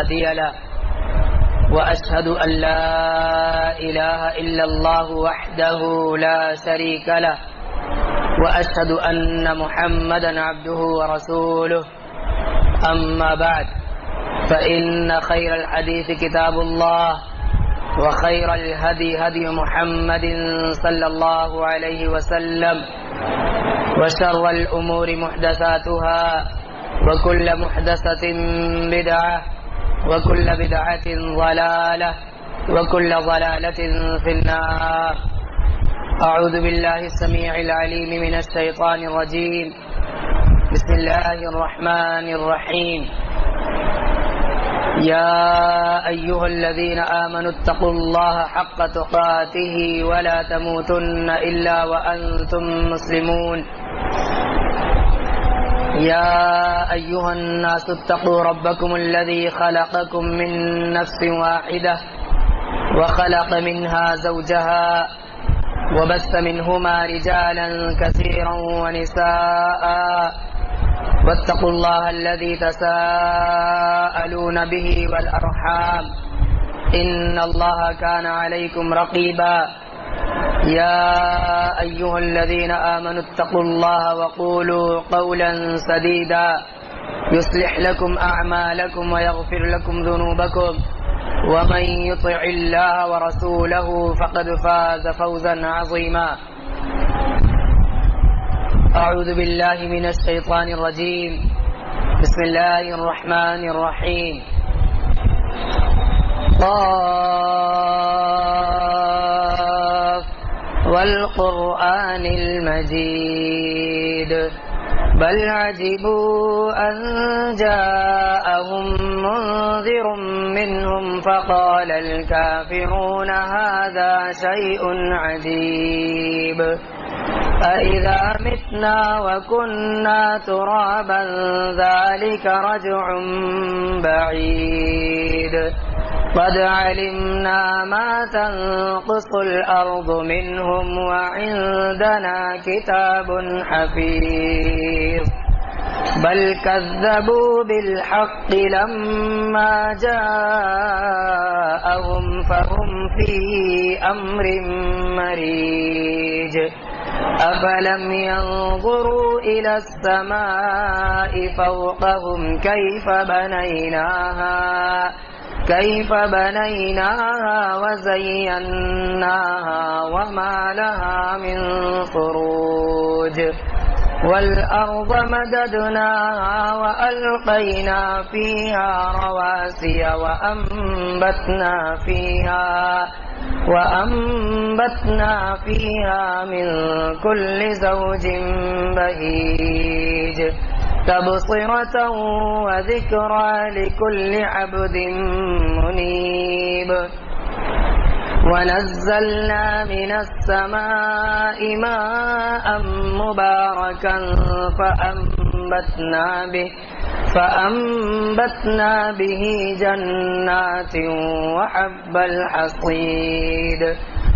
هادي له وأشهد أن لا إله إلا الله وحده لا شريك له وأشهد أن محمدا عبده ورسوله أما بعد فإن خير الحديث كتاب الله وخير الهدي هدي محمد صلى الله عليه وسلم وشر الأمور محدثاتها وكل محدثة بدعة وكل بدعة ضلالة وكل ضلالة في النار. أعوذ بالله السميع العليم من الشيطان الرجيم. بسم الله الرحمن الرحيم. يا أيها الذين آمنوا اتقوا الله حق تقاته ولا تموتن إلا وأنتم مسلمون. يا أيها الناس اتقوا ربكم الذي خلقكم من نفس واحدة وخلق منها زوجها وبث منهما رجالا كثيرا ونساء واتقوا الله الذي تساءلون به والأرحام إن الله كان عليكم رقيبا. يا أيها الذين آمنوا اتقوا الله وقولوا قولا سديدا يصلح لكم أعمالكم ويغفر لكم ذنوبكم ومن يطع الله ورسوله فقد فاز فوزا عظيما. أعوذ بالله من الشيطان الرجيم. بسم الله الرحمن الرحيم. والقرآن المجيد بل عجبوا أن جاءهم منذر منهم فقال الكافرون هذا شيء عجيب أإذا متنا وكنا ترابا ذلك رجع بعيد قد علمنا ما تنقص الأرض منهم وعندنا كتاب حفيظ بل كذبوا بالحق لما جاءهم فهم في أمر مريج أفلم ينظروا إلى السماء فوقهم كيف بنيناها وزيناها وما لها من فروج والأرض مددناها وألقينا فيها رواسي وأنبتنا فيها من كل زوج بهيج تبصرة وذكرى لكل عبد منيب ونزلنا من السماء ماء مباركا فأنبتنا به جنات وحب الحصيد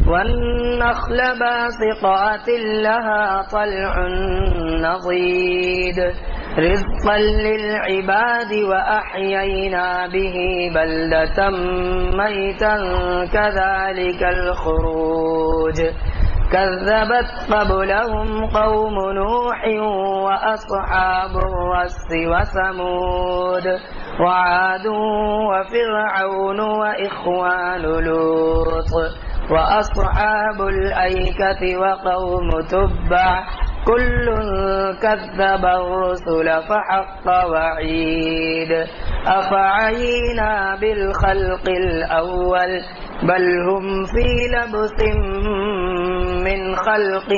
والنخل باسقات لها طلع نضيد رزقا للعباد وأحيينا به بلدة ميتا كذلك الخروج كذبت قبلهم قوم نوح وأصحاب الرس وثمود وعاد وفرعون وإخوان لوط وأصحاب الأيكة وقوم تبع كل كذب الرسل فحق وعيد أفعينا بالخلق الأول بل هم في لبس من خلق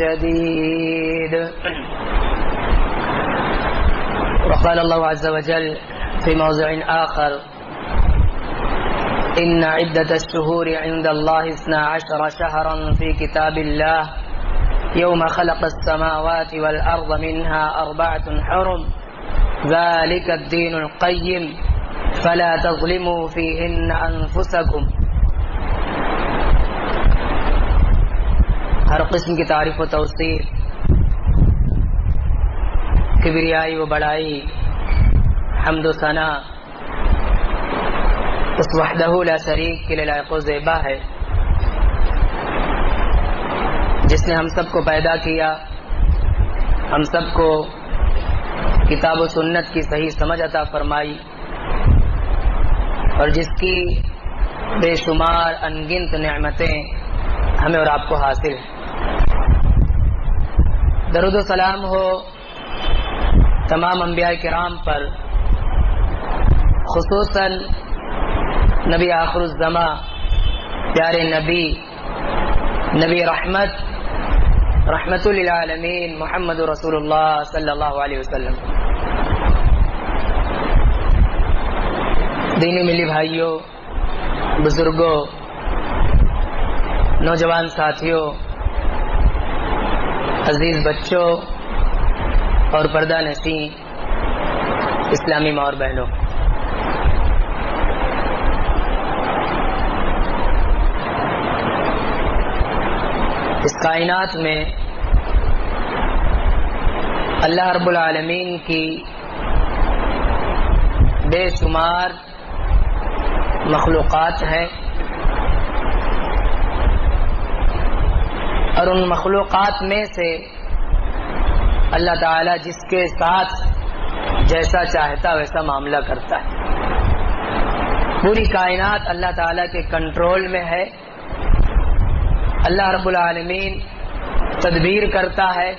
جديد. وقال الله عز وجل في موضع آخر إن عدة الشهور عند الله 12 شهرا في كتاب الله يوم خلق السماوات والأرض منها 4 حرم ذلك الدين القيم فلا تظلموا فيهن أنفسكم. ہر قسم کی تعریف و توصیف، کبریائی و بڑائی، حمد و ثنا اس وحدہ لا شریک کے لیے لائق و زیبا ہے جس نے ہم سب کو پیدا کیا، ہم سب کو کتاب و سنت کی صحیح سمجھ عطا فرمائی، اور جس کی بے شمار انگنت نعمتیں ہمیں اور آپ کو حاصل ہیں۔ درود و سلام ہو تمام انبیاء کرام پر، خصوصاً نبی آخر الزماں، پیارے نبی رحمت للعالمین محمد رسول اللہ صلی اللہ علیہ وسلم۔ دینی ملی بھائیوں، بزرگوں، نوجوان ساتھیوں، عزیز بچوں اور پردہ نشین اسلامی ماں اور بہنوں، اس کائنات میں اللہ رب العالمین کی بے شمار مخلوقات ہیں، اور ان مخلوقات میں سے اللہ تعالیٰ جس کے ساتھ جیسا چاہتا ویسا معاملہ کرتا ہے۔ پوری کائنات اللہ تعالیٰ کے کنٹرول میں ہے، اللہ رب العالمین تدبیر کرتا ہے،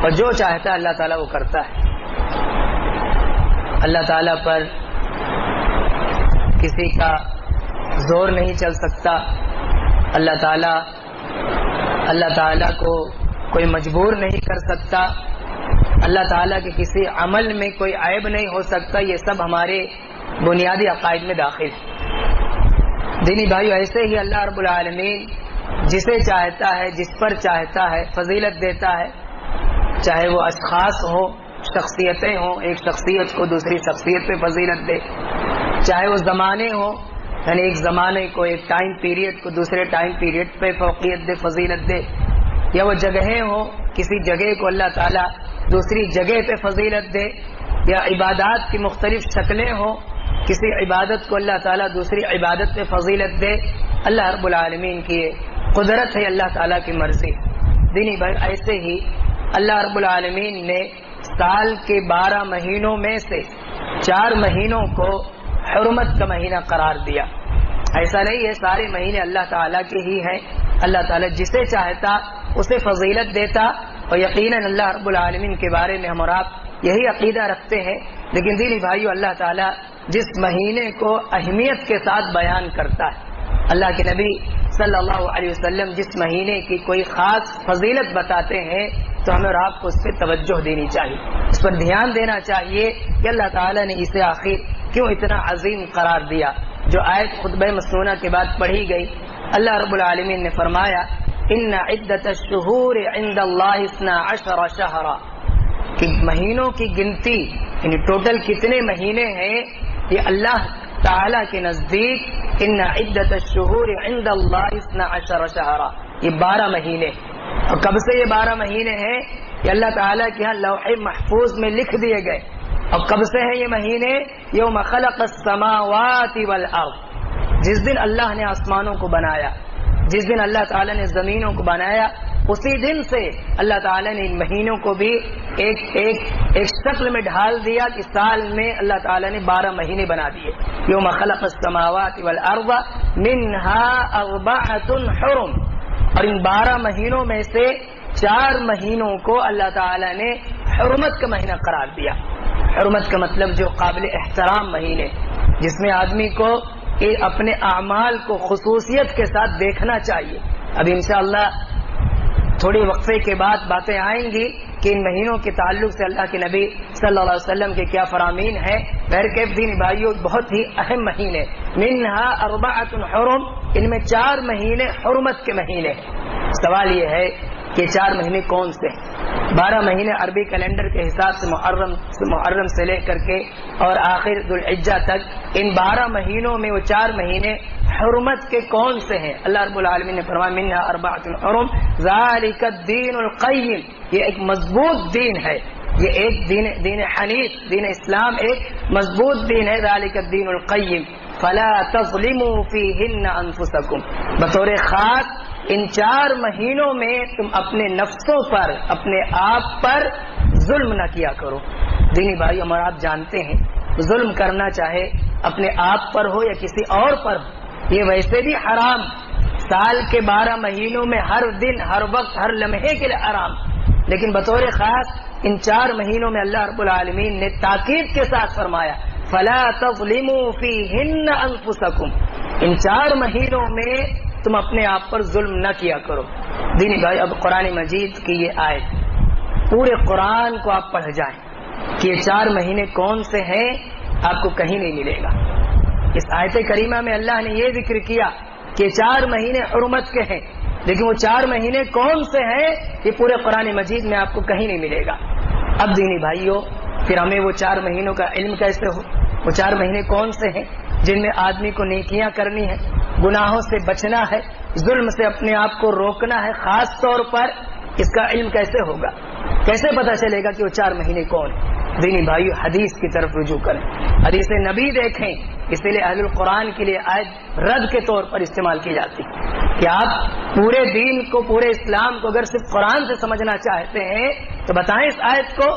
اور جو چاہتا ہے اللہ تعالیٰ وہ کرتا ہے۔ اللہ تعالیٰ پر کسی کا زور نہیں چل سکتا، اللہ تعالیٰ کو کوئی مجبور نہیں کر سکتا، اللہ تعالیٰ کے کسی عمل میں کوئی عیب نہیں ہو سکتا۔ یہ سب ہمارے بنیادی عقائد میں داخل ہے۔ دینی بھائیو، ایسے ہی اللہ رب العالمین جسے چاہتا ہے، جس پر چاہتا ہے فضیلت دیتا ہے، چاہے وہ اشخاص ہوں، شخصیتیں ہوں، ایک شخصیت کو دوسری شخصیت پہ فضیلت دے، چاہے وہ زمانے ہوں، یعنی ایک زمانے کو، ایک ٹائم پیریڈ کو دوسرے ٹائم پیریڈ پہ فوقیت دے، فضیلت دے، یا وہ جگہیں ہوں، کسی جگہ کو اللہ تعالیٰ دوسری جگہ پہ فضیلت دے، یا عبادات کی مختلف شکلیں ہوں، کسی عبادت کو اللہ تعالیٰ دوسری عبادت پہ فضیلت دے۔ اللہ رب العالمین کی قدرت ہے، اللہ تعالیٰ کی مرضی۔ دینی بھائی، ایسے ہی اللہ رب العالمین نے سال کے 12 مہینوں میں سے 4 مہینوں کو حرمت کا مہینہ قرار دیا۔ ایسا نہیں ہے سارے مہینے اللہ تعالیٰ کے ہی ہیں، اللہ تعالیٰ جسے چاہتا اسے فضیلت دیتا، اور یقیناً اللہ رب العالمین کے بارے میں ہم اور آپ یہی عقیدہ رکھتے ہیں۔ لیکن دینی بھائیو، اللہ تعالیٰ جس مہینے کو اہمیت کے ساتھ بیان کرتا ہے، اللہ کے نبی صلی اللہ علیہ وسلم جس مہینے کی کوئی خاص فضیلت بتاتے ہیں تو ہمیں اور آپ کو اس پہ توجہ دینی چاہیے، اس پر دھیان دینا چاہیے کہ اللہ تعالیٰ نے اسے آخر کیوں اتنا عظیم قرار دیا۔ جو آیت خطبہ مسنونہ کے بعد پڑھی گئی، اللہ رب العالمین نے فرمایا ان عدت الشہور عند اللہ 12 شہرا، کہ مہینوں کی گنتی، یعنی ٹوٹل کتنے مہینے ہیں، یہ اللہ تعالیٰ کے نزدیک ان عدت الشہور عند اللہ 12 شہرا، یہ 12 مہینے۔ اور کب سے یہ 12 مہینے ہیں؟ یہ اللہ تعالیٰ کے ہاں لوح محفوظ میں لکھ دیے گئے۔ اور کب سے ہیں یہ مہینے؟ یوم خلق السماوات والارض، جس دن اللہ نے آسمانوں کو بنایا، جس دن اللہ تعالیٰ نے زمینوں کو بنایا، اسی دن سے اللہ تعالیٰ نے ان مہینوں کو بھی ایک شکل میں ڈھال دیا کہ سال میں اللہ تعالیٰ نے 12 مہینے بنا دیے۔ یوم خلق السماوات والارض منها 4 حرم، اور ان 12 مہینوں میں سے 4 مہینوں کو اللہ تعالیٰ نے حرمت کا مہینہ قرار دیا۔ حرمت کا مطلب جو قابل احترام مہینے، جس میں آدمی کو اپنے اعمال کو خصوصیت کے ساتھ دیکھنا چاہیے۔ اب انشاءاللہ تھوڑے وقفے کے بعد باتیں آئیں گی کہ ان مہینوں کے تعلق سے اللہ کے نبی صلی اللہ علیہ وسلم کے کیا فرامین ہیں۔ بہرکیف دین بھائیوں، بہت ہی اہم مہینے، منها 4 حرم، ان میں 4 مہینے حرمت کے مہینے۔ سوال یہ ہے کہ 4 مہینے کون سے؟ 12 مہینے عربی کیلنڈر کے حساب سے محرم سے لے کر کے اور آخر ذوالحجہ تک، ان 12 مہینوں میں وہ 4 مہینے حرمت کے کون سے ہیں؟ اللہ رب العالمین نے فرمایا منها 4 حرم ذالک الدین القیم، یہ ایک مضبوط دین ہے، یہ ایک دین حنیف، دین اسلام ایک مضبوط دین ہے۔ ذالک الدین القیم فلا تظلموا فیہن انفسکم، بطور خاص ان 4 مہینوں میں تم اپنے نفسوں پر، اپنے آپ پر ظلم نہ کیا کرو۔ دینی بھائی ہمارا آپ جانتے ہیں ظلم کرنا چاہے اپنے آپ پر ہو یا کسی اور پر ہو، یہ ویسے بھی حرام، سال کے 12 مہینوں میں ہر دن، ہر وقت، ہر لمحے کے لیے حرام، لیکن بطور خاص ان 4 مہینوں میں اللہ رب العالمین نے تاکید کے ساتھ فرمایا فلا تظلموا فیہن انفسکم، ان 4 مہینوں میں تم اپنے آپ پر ظلم نہ کیا کرو۔ دینی بھائی اب قرآن مجید کی یہ آیت، پورے قرآن کو آپ پڑھ جائیں کہ یہ 4 مہینے کون سے ہیں، آپ کو کہیں نہیں ملے گا۔ اس آیت کریمہ میں اللہ نے یہ ذکر کیا کہ 4 مہینے حرمت کے ہیں، لیکن وہ 4 مہینے کون سے ہیں یہ پورے قرآن مجید میں آپ کو کہیں نہیں ملے گا۔ اب دینی بھائیوں پھر ہمیں وہ 4 مہینوں کا علم کیسے ہو؟ وہ 4 مہینے کون سے ہیں جن میں آدمی کو نیکیاں کرنی ہے، گناہوں سے بچنا ہے، ظلم سے اپنے آپ کو روکنا ہے، خاص طور پر اس کا علم کیسے ہوگا، کیسے پتہ چلے گا کہ وہ 4 مہینے کون ہیں؟ دینی بھائیو حدیث کی طرف رجوع کریں، حدیث نبی دیکھیں، اسی لیے اہل القرآن کے لیے آیت رد کے طور پر استعمال کی جاتی کہ آپ پورے دین کو، پورے اسلام کو اگر صرف قرآن سے سمجھنا چاہتے ہیں تو بتائیں اس آیت کو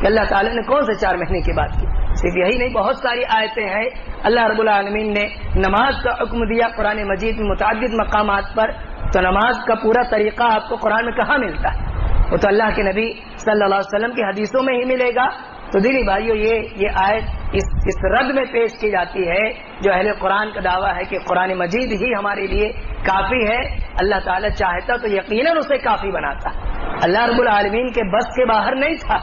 کہ اللہ تعالیٰ نے کون سے 4 مہینے کی بات کی۔ صرف یہی نہیں، بہت ساری آیتیں ہیں، اللہ رب العالمین نے نماز کا حکم دیا قرآن مجید میں متعدد مقامات پر، تو نماز کا پورا طریقہ آپ کو قرآن میں کہاں ملتا ہے؟ وہ تو اللہ کے نبی صلی اللہ علیہ وسلم کی حدیثوں میں ہی ملے گا۔ تو دینی بھائیو یہ آیت اس رد میں پیش کی جاتی ہے جو اہل قرآن کا دعویٰ ہے کہ قرآن مجید ہی ہمارے لیے کافی ہے۔ اللہ تعالیٰ چاہتا تو یقیناً اسے کافی بناتا، اللہ رب العالمین کے بس کے باہر نہیں تھا،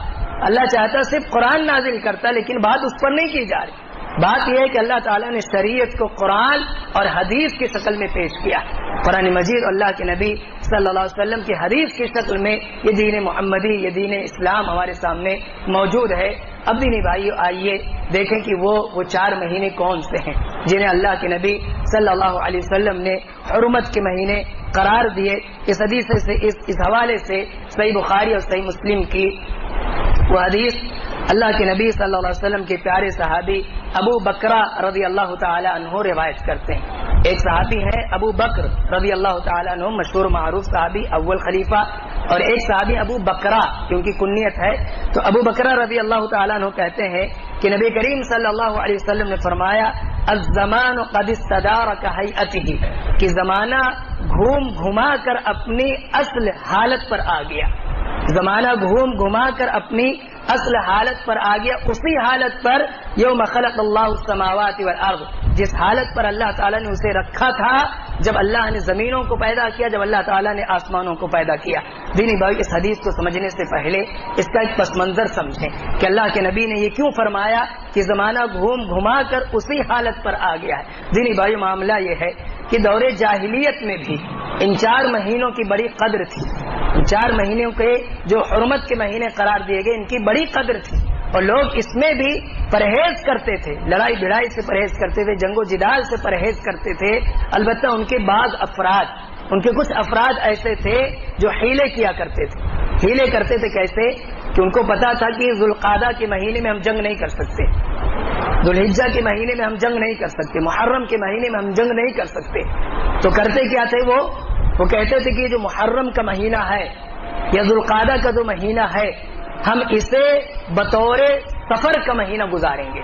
اللہ چاہتا صرف قرآن نازل کرتا، لیکن بات اس پر نہیں کی جا رہی۔ بات یہ ہے کہ اللہ تعالیٰ نے شریعت کو قرآن اور حدیث کی شکل میں پیش کیا، قرآن مجید اللہ کے نبی صلی اللہ علیہ وسلم کی حدیث کی شکل میں یہ دین محمدی، یہ دین اسلام ہمارے سامنے موجود ہے۔ اب دینی بھائیو آئیے دیکھیں کہ وہ 4 مہینے کون سے ہیں جنہیں اللہ کے نبی صلی اللہ علیہ وسلم نے حرمت کے مہینے قرار دیے۔ اس حدیث سے اس حوالے سے صحیح بخاری اور صحیح مسلم کی وہ حدیث اللہ کے نبی صلی اللہ علیہ وسلم کے پیارے صحابی ابو بکرہ رضی اللہ تعالی عنہ روایت کرتے ہیں۔ ایک صحابی ہے ابو بکر رضی اللہ تعالی عنہ، مشہور معروف صحابی، اول خلیفہ، اور ایک صحابی ابو بکرہ کی ان کی کنیت ہے۔ تو ابو بکرہ رضی اللہ تعالی عنہ کہتے ہیں کہ نبی کریم صلی اللہ علیہ وسلم نے فرمایا الزمان قد استدار کہیئتہ، کہ زمانہ گھوم گھما کر اپنی اصل حالت پر آ گیا، زمانہ گھوم گھما کر اپنی اصل حالت پر آ گیا، اسی حالت پر یوم خلق اللہ السماوات والارض، جس حالت پر اللہ تعالیٰ نے اسے رکھا تھا جب اللہ نے زمینوں کو پیدا کیا، جب اللہ تعالیٰ نے آسمانوں کو پیدا کیا۔ دینی بھائی اس حدیث کو سمجھنے سے پہلے اس کا ایک پس منظر سمجھیں کہ اللہ کے نبی نے یہ کیوں فرمایا کہ زمانہ گھوم گھما کر اسی حالت پر آ گیا ہے۔ دینی بھائی معاملہ یہ ہے کہ دور جاہلیت میں بھی ان 4 مہینوں کی بڑی قدر تھی، 4 مہینوں کے جو حرمت کے مہینے قرار دیے گئے ان کی بڑی قدر تھی، اور لوگ اس میں بھی پرہیز کرتے تھے، لڑائی بھڑائی سے پرہیز کرتے تھے، جنگ و جدال سے پرہیز کرتے تھے۔ البتہ ان کے بعض افراد، ان کے کچھ افراد ایسے تھے جو حیلے کیا کرتے تھے۔ حیلے کرتے تھے کیسے؟ کہ ان کو پتا تھا کہ ذوالقعدہ کے مہینے میں ہم جنگ نہیں کر سکتے، ذوالحجہ کے مہینے میں ہم جنگ نہیں کر سکتے، محرم کے مہینے میں ہم جنگ نہیں کر سکتے، تو کرتے کیا تھے وہ کہتے تھے کہ جو محرم کا مہینہ ہے یا ذوالقعدہ کا جو مہینہ ہے ہم اسے بطور سفر کا مہینہ گزاریں گے،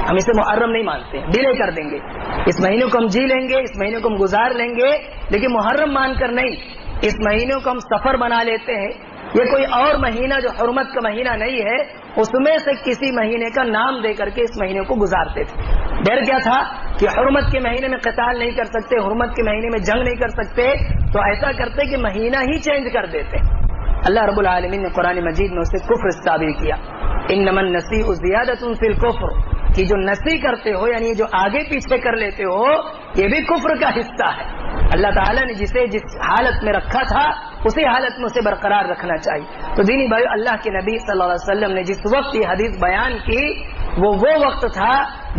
ہم اسے محرم نہیں مانتے، ڈیلے کر دیں گے، اس مہینے کو ہم جی لیں گے، اس مہینے کو ہم گزار لیں گے، لیکن محرم مان کر نہیں، اس مہینے کو ہم سفر بنا لیتے ہیں۔ یہ کوئی اور مہینہ جو حرمت کا مہینہ نہیں ہے اس میں سے کسی مہینے کا نام دے کر کے اس مہینے کو گزارتے تھے۔ ڈر کیا تھا کہ حرمت کے مہینے میں قتال نہیں کر سکتے، حرمت کے مہینے میں جنگ نہیں کر سکتے، تو ایسا کرتے کہ مہینہ ہی چینج کر دیتے۔ اللہ رب العالمین نے قرآن مجید میں اسے کفر تعبیر کیا، انما النسیء زیادۃ فی الکفر، کہ جو نسی کرتے ہو یعنی جو آگے پیچھے کر لیتے ہو یہ بھی کفر کا حصہ ہے۔ اللہ تعالیٰ نے جسے جس حالت میں رکھا تھا اسی حالت میں اسے برقرار رکھنا چاہیے۔ تو دینی بھائی اللہ کے نبی صلی اللہ علیہ وسلم نے جس وقت یہ حدیث بیان کی وہ وقت تھا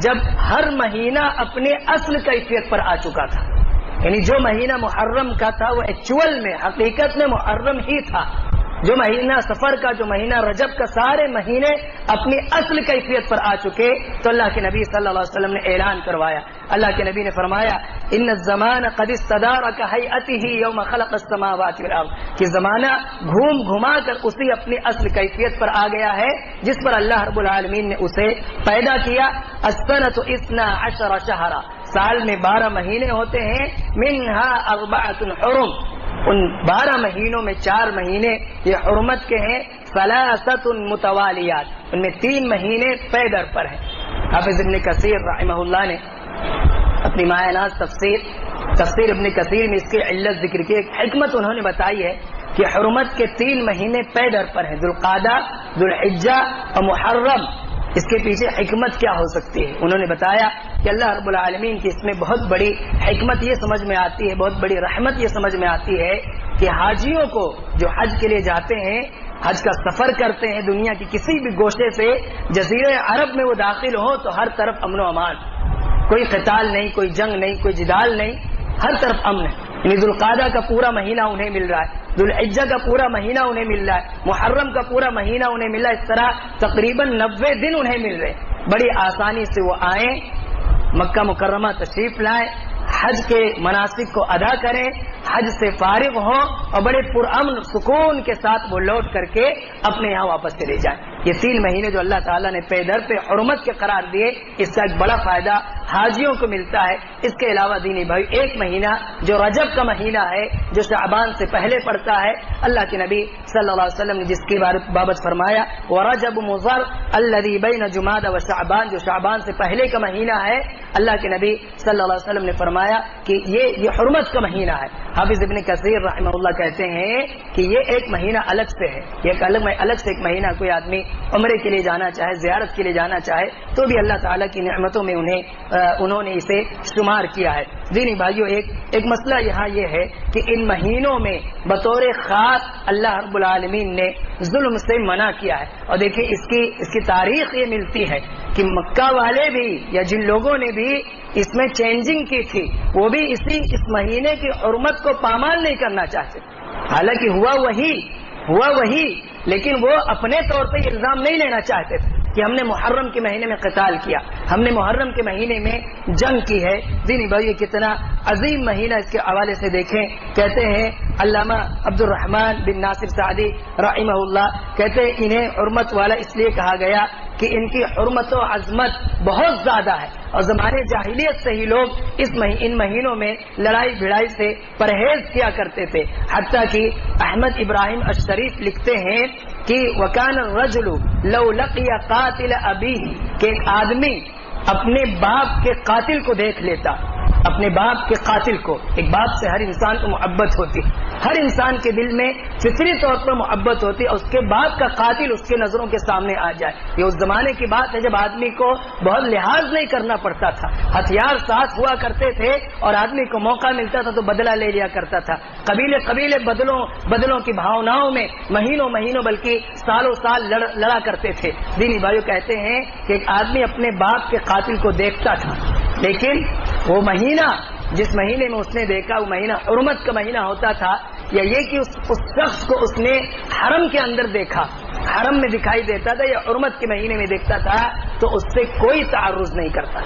جب ہر مہینہ اپنے اصل کیفیت پر آ چکا تھا، یعنی جو مہینہ محرم کا تھا وہ ایکچوئل میں حقیقت میں محرم ہی تھا، جو مہینہ سفر کا، جو مہینہ رجب کا، سارے مہینے اپنی اصل کیفیت پر آ چکے تو اللہ کے نبی صلی اللہ علیہ وسلم نے اعلان کروایا. اللہ کے نبی نے فرمایا ان الزمان قد استدار كهيئته يوم خلق السماوات والارض، کہ زمانہ گھوم گھما کر اسی اپنی اصل کیفیت پر آ گیا ہے جس پر اللہ رب العالمین نے اسے پیدا کیا. السنة 12 شهرا، سال میں 12 مہینے ہوتے ہیں. منها 4 حرم، ان 12 مہینوں میں 4 مہینے یہ حرمت کے ہیں. 3 متوالیات، ان میں 3 مہینے پے در پر ہیں. حافظ ابن کثیر رحمہ اللہ نے اپنی مایہ ناز تفسیر ابن کثیر میں اس کی علت ذکر کی. ایک حکمت انہوں نے بتائی ہے کہ حرمت کے 3 مہینے پے در پر ہیں، ذوالقعدہ، ذوالحجہ اور محرم. اس کے پیچھے حکمت کیا ہو سکتی ہے؟ انہوں نے بتایا کہ اللہ رب العالمین کی اس میں بہت بڑی حکمت یہ سمجھ میں آتی ہے، بہت بڑی رحمت یہ سمجھ میں آتی ہے کہ حاجیوں کو جو حج کے لیے جاتے ہیں، حج کا سفر کرتے ہیں، دنیا کی کسی بھی گوشے سے جزیرہ عرب میں وہ داخل ہوں تو ہر طرف امن و امان، کوئی قتال نہیں، کوئی جنگ نہیں، کوئی جدال نہیں، ہر طرف امن ہے. یعنی ذوالقعدہ کا پورا مہینہ انہیں مل رہا ہے، ذوالحجہ کا پورا مہینہ انہیں مل رہا ہے، محرم کا پورا مہینہ انہیں مل رہا ہے. اس طرح تقریباً 90 دن انہیں مل رہے. بڑی آسانی سے وہ آئیں، مکہ مکرمہ تشریف لائیں، حج کے مناسک کو ادا کریں، حج سے فارغ ہوں اور بڑے پرامن سکون کے ساتھ وہ لوٹ کر کے اپنے یہاں واپس چلے جائیں. یہ 3 مہینے جو اللہ تعالیٰ نے پے در پہ حرمت کے قرار دیے، اس کا ایک بڑا فائدہ حاجیوں کو ملتا ہے. اس کے علاوہ دینی بھائی ایک مہینہ جو رجب کا مہینہ ہے، جو شعبان سے پہلے پڑتا ہے، اللہ کے نبی صلی اللہ علیہ وسلم نے جس کی بابت فرمایا وَرَجَبُ مُضَرْ الَّذِي بَيْنَ جُمَادَ وَشَعْبَان، جو شعبان سے پہلے کا مہینہ ہے، اللہ کے نبی صلی اللہ علیہ وسلم نے فرمایا کہ یہ حرمت کا مہینہ ہے. حافظ ابن کثیر رحمہ اللہ کہتے ہیں کہ یہ ایک مہینہ الگ سے ہے، یہ ایک الگ سے ایک مہینہ. کوئی آدمی عمرے کے لیے جانا چاہے، زیارت کے لیے جانا چاہے تو بھی اللہ تعالیٰ کی نعمتوں میں انہوں نے اسے شمار کیا ہے. دینی بھائیوں ایک مسئلہ یہاں یہ ہے کہ ان مہینوں میں بطور خاص اللہ رب العالمین نے ظلم سے منع کیا ہے. اور دیکھیں اس کی تاریخ یہ ملتی ہے کہ مکہ والے بھی یا جن لوگوں نے بھی اس میں چینجنگ کی تھی وہ بھی اس مہینے کی حرمت کو پامال نہیں کرنا چاہتے. حالانکہ ہوا وہی لیکن وہ اپنے طور پہ الزام نہیں لینا چاہتے تھے کہ ہم نے محرم کے مہینے میں قتال کیا، ہم نے محرم کے مہینے میں جنگ کی ہے. دینی بھائی یہ کتنا عظیم مہینہ، اس کے حوالے سے دیکھیں. کہتے ہیں علامہ عبد الرحمن بن ناصر سعدی رحمہ اللہ، کہتے ہیں انہیں حرمت والا اس لیے کہا گیا کہ ان کی حرمت و عظمت بہت زیادہ ہے اور زمانے جاہلیت سے ہی لوگ ان مہینوں میں لڑائی بھڑائی سے پرہیز کیا کرتے تھے. حتیٰ کہ احمد ابراہیم الشریف لکھتے ہیں کہ وَكَانَ الرَّجُلُ لَوْ لَقِيَ قَاتِلَ أَبِيهِ، کہ ایک آدمی اپنے باپ کے قاتل کو دیکھ لیتا، اپنے باپ کے قاتل کو. ایک باپ سے ہر انسان کو محبت ہوتی، ہر انسان کے دل میں فطری طور پر محبت ہوتی، اور اس کے باپ کا قاتل اس کے نظروں کے سامنے آ جائے. یہ اس زمانے کی بات ہے جب آدمی کو بہت لحاظ نہیں کرنا پڑتا تھا، ہتھیار ساتھ ہوا کرتے تھے اور آدمی کو موقع ملتا تھا تو بدلہ لے لیا کرتا تھا. قبیلے بدلوں کی بھاوناؤں میں مہینوں بلکہ سالوں سال لڑا کرتے تھے. دینی بھائیو کہتے ہیں کہ ایک آدمی اپنے باپ کے قاتل کو دیکھتا تھا، لیکن وہ مہینہ جس مہینے میں اس نے دیکھا وہ مہینہ حرمت کا مہینہ ہوتا تھا، یا یہ کہ اس شخص کو اس نے حرم کے اندر دیکھا، حرم میں دکھائی دیتا تھا یا حرمت کے مہینے میں دیکھتا تھا تو اس سے کوئی تعرض نہیں کرتا،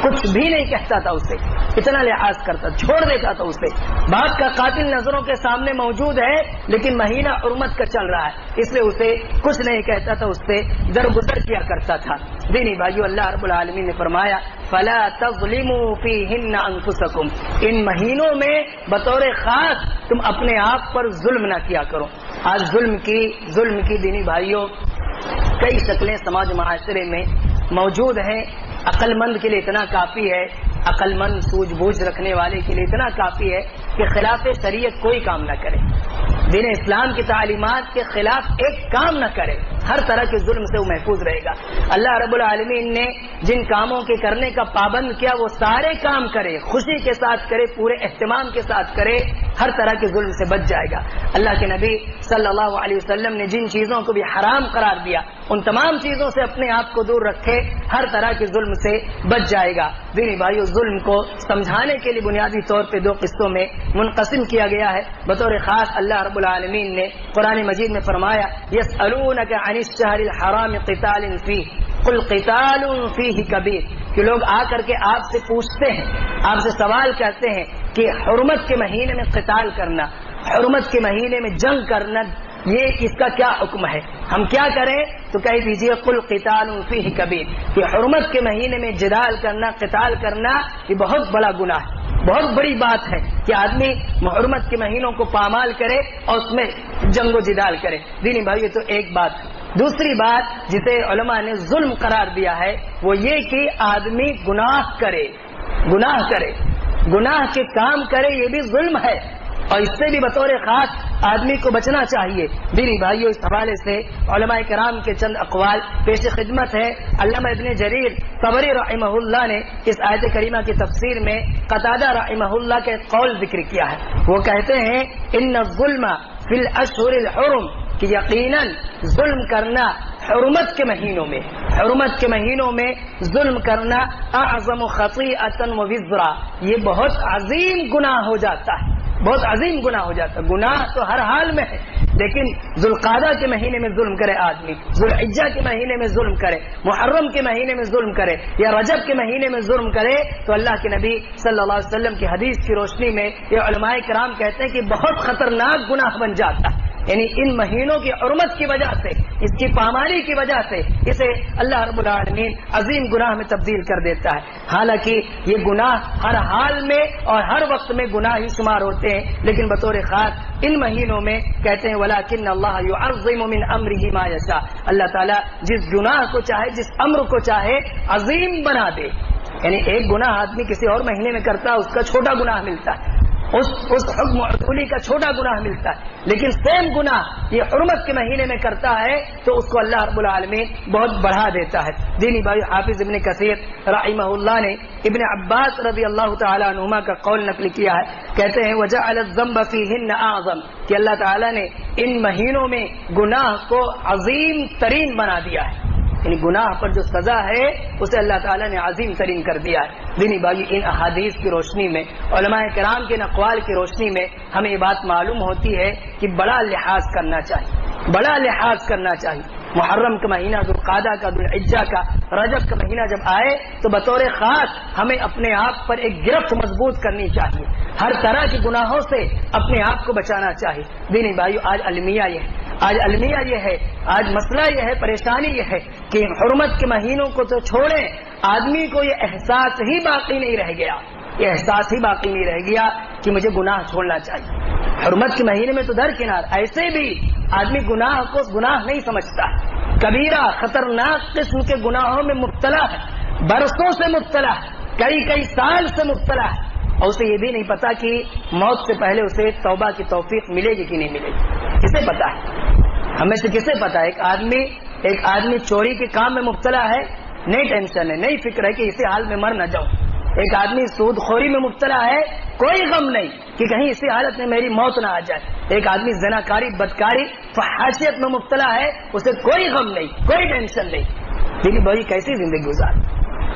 کچھ بھی نہیں کہتا تھا، اسے اتنا لحاظ کرتا، چھوڑ دیتا تھا اسے. باپ کا قاتل نظروں کے سامنے موجود ہے لیکن مہینہ حرمت کا چل رہا ہے، اس لیے اسے کچھ نہیں کہتا تھا، اس سے درگزر کیا کرتا تھا. دینی بھائیو اللہ رب العالمین نے فرمایا فَلَا تَظْلِمُوا فِيهِنَّ أَنفُسَكُمْ، ان مہینوں میں بطور خاص تم اپنے آپ پر ظلم نہ کیا کرو. آج ظلم کی دینی بھائیوں کئی شکلیں سماج معاشرے میں موجود ہیں. عقل مند کے لیے اتنا کافی ہے، عقل مند سوجھ بوجھ رکھنے والے کے لیے اتنا کافی ہے کہ خلاف شریعت کوئی کام نہ کرے، دین اسلام کی تعلیمات کے خلاف ایک کام نہ کرے، ہر طرح کے ظلم سے وہ محفوظ رہے گا. اللہ رب العالمین نے جن کاموں کے کرنے کا پابند کیا وہ سارے کام کرے، خوشی کے ساتھ کرے، پورے اہتمام کے ساتھ کرے، ہر طرح کے ظلم سے بچ جائے گا. اللہ کے نبی صلی اللہ علیہ وسلم نے جن چیزوں کو بھی حرام قرار دیا ان تمام چیزوں سے اپنے آپ کو دور رکھے، ہر طرح کے ظلم سے بچ جائے گا. دینی بھائیو ظلم کو سمجھانے کے لیے بنیادی طور پہ 2 قسطوں میں منقسم کیا گیا ہے. بطور خاص اللہ رب العالمین نے قرآن مجید میں فرمایا یسألونک عن الشہر الحرام قتال فیہ قل قتال فیہ کبیر، کہ لوگ آ کر کے آپ سے پوچھتے ہیں، آپ سے سوال کرتے ہیں کہ حرمت کے مہینے میں قتال کرنا، حرمت کے مہینے میں جنگ کرنا، یہ اس کا کیا حکم ہے، ہم کیا کریں؟ تو کہہ دیجئے قل قتال فیہ کبیر، کہ حرمت کے مہینے میں جدال کرنا، قتال کرنا یہ بہت بڑا گناہ ہے، بہت بڑی بات ہے کہ آدمی حرمت کے مہینوں کو پامال کرے اور اس میں جنگ و جدال کرے۔ دینی بھائی یہ تو ایک بات ہے۔ دوسری بات جسے علماء نے ظلم قرار دیا ہے وہ یہ کہ آدمی گناہ کرے، گناہ کے کام کرے، یہ بھی ظلم ہے، اور اس سے بھی بطور خاص آدمی کو بچنا چاہیے۔ دینی بھائیوں اس حوالے سے علماء کرام کے چند اقوال پیش خدمت ہے۔ علامہ ابن جریر طبری رحمہ اللہ نے اس آیت کریمہ کی تفسیر میں قتادہ رحمہ اللہ کے قول ذکر کیا ہے۔ وہ کہتے ہیں ان الظلم فی الاشہر الحرم، کہ یقیناً ظلم کرنا حرمت کے مہینوں میں ظلم کرنا اعظم خطیئۃ و وزرا، یہ بہت عظیم گناہ ہو جاتا ہے، بہت عظیم گناہ ہو جاتا ہے۔ گناہ تو ہر حال میں ہے، لیکن ذوالقعدہ کے مہینے میں ظلم کرے آدمی، ذوالحجہ کے مہینے میں ظلم کرے، محرم کے مہینے میں ظلم کرے، یا رجب کے مہینے میں ظلم کرے، تو اللہ کے نبی صلی اللہ علیہ وسلم کی حدیث کی روشنی میں یہ علماء کرام کہتے ہیں کہ بہت خطرناک گناہ بن جاتا ہے۔ یعنی ان مہینوں کی حرمت کی وجہ سے، اس کی پامالی کی وجہ سے اسے اللہ رب العالمین عظیم گناہ میں تبدیل کر دیتا ہے۔ حالانکہ یہ گناہ ہر حال میں اور ہر وقت میں گناہ ہی شمار ہوتے ہیں، لیکن بطور خاص ان مہینوں میں کہتے ہیں وَلَكِنَّ اللَّهَ يُعَظِّمُ مِنْ أَمْرِهِ مَا يَشَاءُ، اللہ تعالیٰ جس گناہ کو چاہے، جس امر کو چاہے عظیم بنا دے۔ یعنی ایک گناہ آدمی کسی اور مہینے میں کرتا ہے، اس کا چھوٹا گناہ ملتا ہے، اس حکم عدولی کا چھوٹا گناہ ملتا ہے، لیکن سیم گناہ یہ حرمت کے مہینے میں کرتا ہے تو اس کو اللہ رب العالمین بہت بڑھا دیتا ہے۔ دینی بھائی حافظ ابن کثیر رحمہ اللہ نے ابن عباس رضی اللہ تعالی عنہما کا قول نقل کیا ہے، کہتے ہیں وجعل الذنب فیہن اعظم، کہ اللہ تعالی نے ان مہینوں میں گناہ کو عظیم ترین بنا دیا ہے، یعنی گناہ پر جو سزا ہے اسے اللہ تعالیٰ نے عظیم ترین کر دیا ہے۔ دینی بھائی ان احادیث کی روشنی میں، علماء کرام کے اقوال کی روشنی میں ہمیں یہ بات معلوم ہوتی ہے کہ بڑا لحاظ کرنا چاہیے۔ محرم کا مہینہ، ذوالقعدہ کا، ذوالحجہ کا، رجب کا مہینہ جب آئے تو بطور خاص ہمیں اپنے آپ پر ایک گرفت مضبوط کرنی چاہیے، ہر طرح کے گناہوں سے اپنے آپ کو بچانا چاہیے۔ دینی بھائیو آج المیہ یہ ہے، آج مسئلہ یہ ہے، پریشانی یہ ہے کہ حرمت کے مہینوں کو تو چھوڑیں، آدمی کو یہ احساس ہی باقی نہیں رہ گیا کہ مجھے گناہ چھوڑنا چاہیے۔ حرمت کے مہینے میں تو درکنار، ایسے بھی آدمی گناہ کو گناہ نہیں سمجھتا، کبیرہ خطرناک قسم کے گناہوں میں مبتلا ہے، برسوں سے مبتلا ہے، کئی سال سے مبتلا ہے، اور اسے یہ بھی نہیں پتا کہ موت سے پہلے اسے توبہ کی توفیق ملے گی کہ نہیں ملے گی۔ کسے پتا ہے؟ ہمیں سے کسے پتا ہے؟ ایک آدمی چوری کے کام میں مبتلا ہے، نہیں ٹینشن ہے، نہیں فکر ہے کہ اسی حال میں مر نہ جاؤں۔ ایک آدمی سود خوری میں مبتلا ہے، کوئی غم نہیں کہ کہیں اسی حالت میں میری موت نہ آ جائے۔ ایک آدمی زناکاری، بدکاری، فحاشیت میں مبتلا ہے، اسے کوئی غم نہیں، کوئی ٹینشن نہیں۔ لیکن بھائی کیسی زندگی گزار؟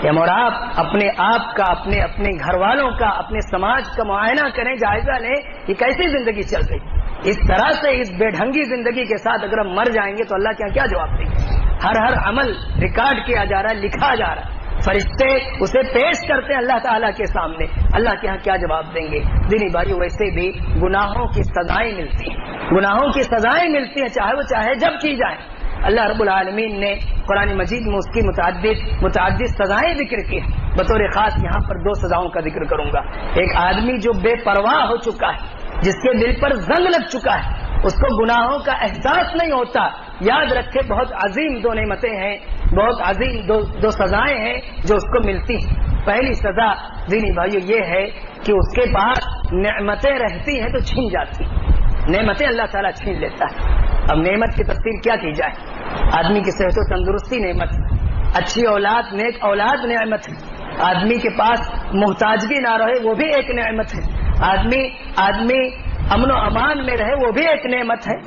ہم اور آپ اپنے آپ کا، اپنے گھر والوں کا، اپنے سماج کا معائنہ کریں، جائزہ لیں کہ کیسی زندگی چل رہی۔ اس طرح سے اس بے ڈھنگی زندگی کے ساتھ اگر ہم مر جائیں گے تو اللہ کے یہاں کیا جواب دیں گے؟ ہر عمل ریکارڈ کیا جا رہا ہے، لکھا جا رہا ہے، فرشتے اسے پیش کرتے ہیں اللہ تعالیٰ کے سامنے، اللہ کے یہاں کیا جواب دیں گے؟ دینی بھائی ویسے بھی گناہوں کی سزائیں ملتی ہیں، چاہے جب کی جائیں۔ اللہ رب العالمین نے قرآن مجید میں اس کی متعدد سزائیں ذکر کی ہیں، بطور خاص یہاں پر 2 سزاؤں کا ذکر کروں گا۔ ایک آدمی جو بے پرواہ ہو چکا ہے، جس کے دل پر زنگ لگ چکا ہے، اس کو گناہوں کا احساس نہیں ہوتا، یاد رکھے بہت عظیم 2 نعمتیں ہیں، بہت عظیم دو سزائیں ہیں جو اس کو ملتی ہیں۔ پہلی سزا دینی بھائیو یہ ہے کہ اس کے پاس نعمتیں رہتی ہیں تو چھین جاتی، نعمتیں اللہ تعالیٰ چھین لیتا ہے۔ اب نعمت کی تفسیر کیا کی جائے؟ آدمی کی صحت و تندرستی نعمت ہے، اچھی اولاد، نیک اولاد نعمت ہے، آدمی کے پاس محتاجگی نہ رہے وہ بھی ایک نعمت ہے، آدمی امن و امان میں رہے وہ بھی ایک نعمت ہے۔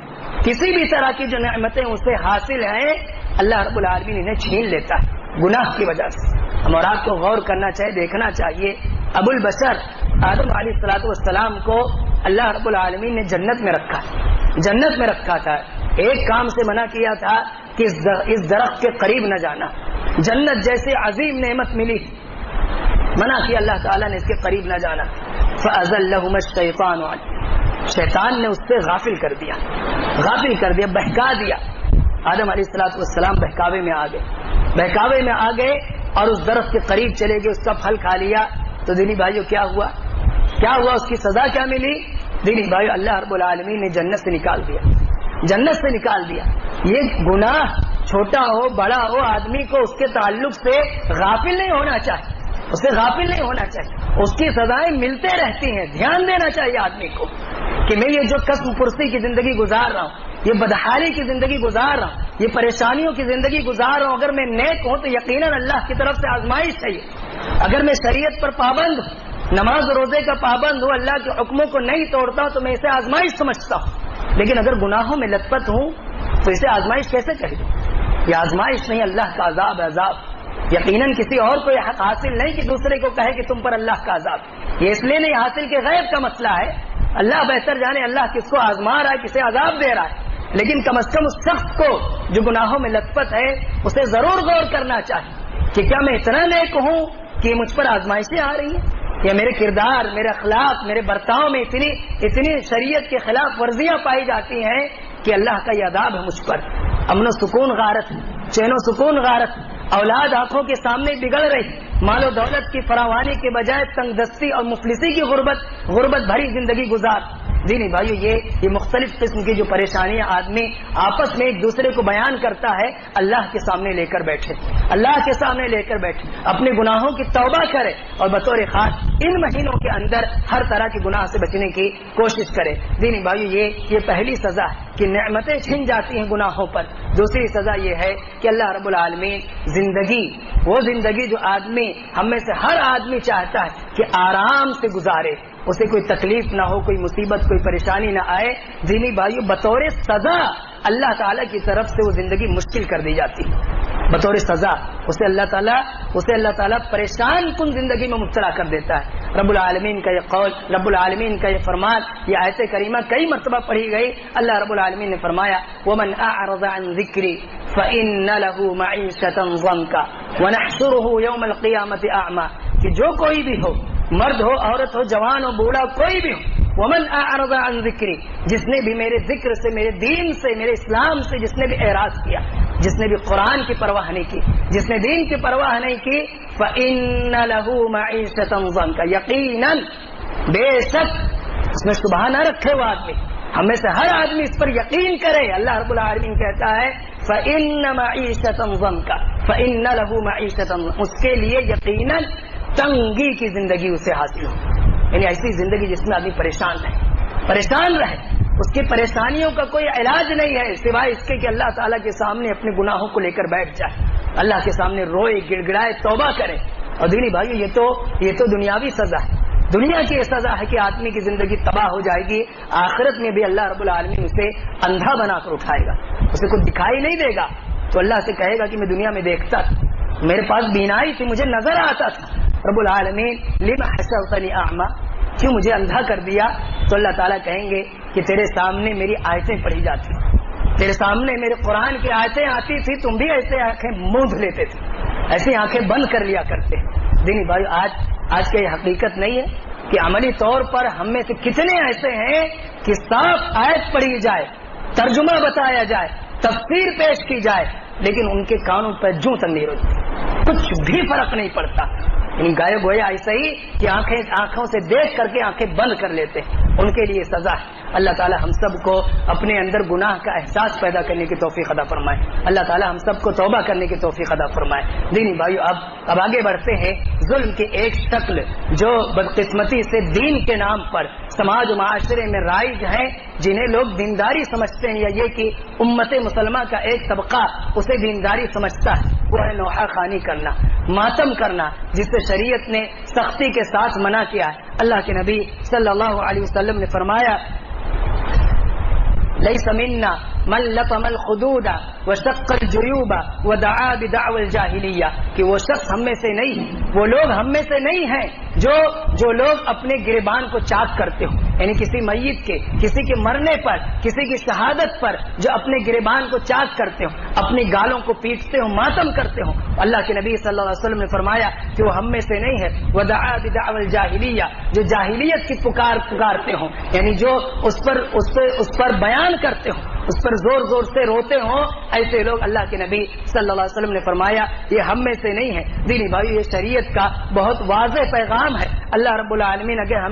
کسی بھی طرح کی جو نعمتیں اسے حاصل ہیں اللہ رب العالمین انہیں چھین لیتا ہے گناہ کی وجہ سے۔ ہم اور آپ کو غور کرنا چاہیے، دیکھنا چاہیے، ابو البشر آدم علیہ الصلوۃ والسلام کو اللہ رب العالمین نے جنت میں رکھا، جنت میں رکھا تھا، ایک کام سے منع کیا تھا کہ اس درخت کے قریب نہ جانا، جنت جیسے عظیم نعمت ملی، منع کیا اللہ تعالیٰ نے اس کے قریب نہ جانا۔ فَأَزَلَّهُمَا الشَّيْطَانُ عَنْهُ، شیطان نے اس سے غافل کر دیا، بہکا دیا۔ آدم علیہ السلام بہکاوے میں آ گئے اور اس درخت کے قریب چلے گئے، اس کا پھل کھا لیا۔ تو دینی بھائیو کیا ہوا، اس کی سزا کیا ملی؟ دینی بھائیو اللہ رب العالمین نے جنت سے نکال دیا۔ یہ گناہ چھوٹا ہو بڑا ہو، آدمی کو اس کے تعلق سے غافل نہیں ہونا چاہیے، اس کی سزائیں ملتے رہتی ہیں۔ دھیان دینا چاہیے آدمی کو کہ میں یہ جو قسم پرسی کی زندگی گزار رہا ہوں، یہ بدحالی کی زندگی گزار رہا ہوں، یہ پریشانیوں کی زندگی گزار رہا ہوں، اگر میں نیک ہوں تو یقیناً اللہ کی طرف سے آزمائش ہے۔ اگر میں شریعت پر پابند ہوں، نماز روزے کا پابند ہوں، اللہ کے حکموں کو نہیں توڑتا ہوں، تو میں اسے آزمائش سمجھتا ہوں۔ لیکن اگر گناہوں میں لت پت ہوں تو اسے آزمائش کیسے کہے؟ یہ آزمائش نہیں، اللہ کا عذاب ہے، عذاب۔ یقیناً کسی اور کو یہ حق حاصل نہیں کہ دوسرے کو کہے کہ تم پر اللہ کا عذاب، یہ اس لیے نہیں حاصل کہ غیب کا مسئلہ ہے، اللہ بہتر جانے اللہ کس کو آزما رہا ہے، کسے عذاب دے رہا ہے۔ لیکن کم از کم اس شخص کو جو گناہوں میں لت پت ہے اسے ضرور غور کرنا چاہیے کہ کیا میں اتنا نیک ہوں کہ مجھ پر آزمائشیں آ رہی ہیں، یا میرے کردار، میرے اخلاق، میرے برتاؤ میں اتنی شریعت کے خلاف ورزیاں پائی جاتی ہیں کہ اللہ کا یہ عذاب ہے مجھ پر۔ امن و سکون غارت، چین و سکون غارت، اولاد آنکھوں کے سامنے بگڑ رہی، مال و دولت کی فراوانی کے بجائے تنگ دستی اور مفلسی کی غربت بھری زندگی گزار۔ دینی بھائیو یہ مختلف قسم کی جو پریشانیاں آدمی آپس میں ایک دوسرے کو بیان کرتا ہے، اللہ کے سامنے لے کر بیٹھے، اپنے گناہوں کی توبہ کرے اور بطور خاص ان مہینوں کے اندر ہر طرح کے گناہ سے بچنے کی کوشش کرے۔ دینی بھائیو یہ پہلی سزا ہے کہ نعمتیں چھن جاتی ہیں گناہوں پر۔ دوسری سزا یہ ہے کہ اللہ رب العالمین وہ زندگی جو ہم میں سے ہر آدمی چاہتا ہے کہ آرام سے گزارے، اسے کوئی تکلیف نہ ہو، کوئی مصیبت، کوئی پریشانی نہ آئے، دینی بھائیو بطور سزا اللہ تعالیٰ کی طرف سے وہ زندگی مشکل کر دی جاتی ہے۔ بطور سزا اسے اللہ تعالیٰ پریشان کن زندگی میں مبتلا کر دیتا ہے۔ رب العالمین کا یہ قول، رب العالمین کا یہ فرمان، یہ آیت کریمہ کئی مرتبہ پڑھی گئی۔ اللہ رب العالمین نے فرمایا وَمَنْ أَعْرَضَ عَنْ ذِكْرِي فَإِنَّ لَهُ مَعِيشَةً ضَنْكًا وَنَحْشُرُهُ يَوْمَ الْقِيَامَةِ أَعْمَى، کہ جو کوئی بھی ہو، مرد ہو، عورت ہو، جوان ہو، بوڑھا، کوئی بھی ہو، ومن اعرض عن ذکری، جس نے بھی میرے ذکر سے، میرے دین سے، میرے اسلام سے جس نے بھی اعراض کیا، جس نے بھی قرآن کی پرواہ نہیں کی، جس نے دین کی پرواہ نہیں کی، فإن له معیشۃ ضنکا، یقیناً بے شک اس میں شبہ نہ رکھے وہ آدمی، ہم میں سے ہر آدمی اس پر یقین کرے۔ اللہ رب العالمین کہتا ہے فإن معیشۃ ضنکا، فإن له معیشۃ، اس کے لیے یقیناً تنگی کی زندگی اسے حاصل ہو، یعنی ایسی زندگی جس میں آدمی پریشان رہے، اس کی پریشانیوں کا کوئی علاج نہیں ہے سوائے اس کے کہ اللہ تعالیٰ کے سامنے اپنے گناہوں کو لے کر بیٹھ جائے، اللہ کے سامنے روئے، گڑ گڑائے، توبہ کرے۔ اور دینی بھائیو یہ تو دنیاوی سزا ہے، دنیا کی یہ سزا ہے کہ آدمی کی زندگی تباہ ہو جائے گی، آخرت میں بھی اللہ رب العالمین اسے اندھا بنا کر اٹھائے گا، اسے کچھ دکھائی نہیں دے گا، تو اللہ سے کہے گا کہ میں دنیا میں دیکھتا تھا، میرے پاس بینائی تھی، مجھے نظر آتا تھا، رب العالمین لما حشرتنی اعمی، کیوں مجھے اندھا کر دیا؟ تو اللہ تعالیٰ کہیں گے کہ تیرے سامنے میری آیتیں پڑھی جاتی، تیرے سامنے میرے قرآن کی آیتیں آتی تھی، تم بھی ایسے آنکھیں موند لیتے تھے، ایسی آنکھیں بند کر لیا کرتے۔ دینی بھائی آج کا یہ حقیقت نہیں ہے کہ عملی طور پر ہم میں سے کتنے ایسے ہیں کہ صاف آیت پڑھی جائے، ترجمہ بتایا جائے، تفسیر پیش کی جائے، لیکن ان کے کانوں پر جوں تک نہیں ہوتی، کچھ بھی فرق نہیں پڑتا، یعنی گائے گویا ایسا ہی کہ آنکھوں سے دیکھ کر کے آنکھیں بند کر لیتے ہیں، ان کے لیے سزا ہے۔ اللہ تعالی ہم سب کو اپنے اندر گناہ کا احساس پیدا کرنے کی توفیق عطا فرمائے، اللہ تعالی ہم سب کو توبہ کرنے کی توفیق عطا فرمائے۔ دینی بھائیو اب آگے بڑھتے ہیں۔ ظلم کی ایک شکل جو بدقسمتی سے دین کے نام پر سماج و معاشرے میں رائج ہیں، جنہیں لوگ دینداری سمجھتے ہیں، یا یہ کہ امت مسلمہ کا ایک طبقہ اسے دینداری سمجھتا ہے، وہ ہے نوحہ خوانی کرنا، ماتم کرنا، جس سے شریعت نے سختی کے ساتھ منع کیا ہے۔ اللہ کے نبی صلی اللہ علیہ وسلم نے فرمایا لیس منا من لطم الخدود وشق الجیوب ودعا بدعوى الجاہلیہ، کہ وہ شخص ہم میں سے نہیں، وہ لوگ ہم میں سے نہیں ہیں جو لوگ اپنے گریبان کو چاک کرتے ہوں، یعنی کسی میت کے، کسی کے مرنے پر، کسی کی شہادت پر جو اپنے گریبان کو چاک کرتے ہوں، اپنی گالوں کو پیٹتے ہوں، ماتم کرتے ہوں۔ اللہ کے نبی صلی اللہ علیہ وسلم نے فرمایا کہ وہ ہم میں سے نہیں ہے۔ ودعا بدعوى الجاہلیہ، جو جاہلیت کی پکارتے ہوں، یعنی جو اس پر بیان کرتے ہوں، اس پر زور زور سے روتے ہوں، ایسے لوگ اللہ کے نبی صلی اللہ علیہ وسلم نے فرمایا یہ ہم میں سے نہیں ہے۔ دینی بھائی، یہ شریعت کا بہت واضح پیغام ہے۔ اللہ رب العالمین اگر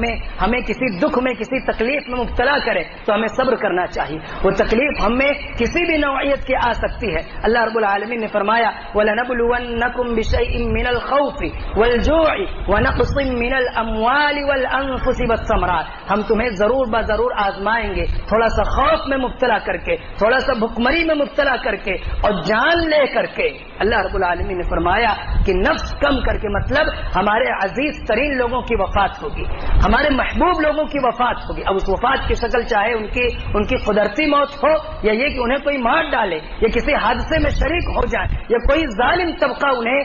ہمیں کسی دکھ میں، کسی تکلیف میں مبتلا کرے تو ہمیں صبر کرنا چاہیے۔ وہ تکلیف ہم میں کسی بھی نوعیت کی آ سکتی ہے۔ اللہ رب العالمین نے فرمایا وَلَنَبْلُوَنَّكُمْ بِشَيْءٍ مِّنَ الْخَوْفِ وَالْجُوعِ وَنَقْصٍ مِّنَ الْأَمْوَالِ وَالْأَنفُسِ وَالثَّمَرَاتِ، ہم تمہیں ضرور آزمائیں گے، تھوڑا سا خوف میں مبتلا کر کے، تھوڑا سا بھکمری میں مبتلا کر کے اور جان لے کر کے۔ اللہ رب العالمین نے فرمایا کہ نفس کم کر کے، مطلب ہمارے عزیز ترین لوگوں کی وفات ہوگی، ہمارے محبوب لوگوں کی وفات ہوگی۔ اب اس وفات کی شکل چاہے ان کی قدرتی موت ہو، یا یہ کہ انہیں کوئی مار ڈالے، یا کسی حادثے میں شریک ہو جائے، یا کوئی ظالم طبقہ انہیں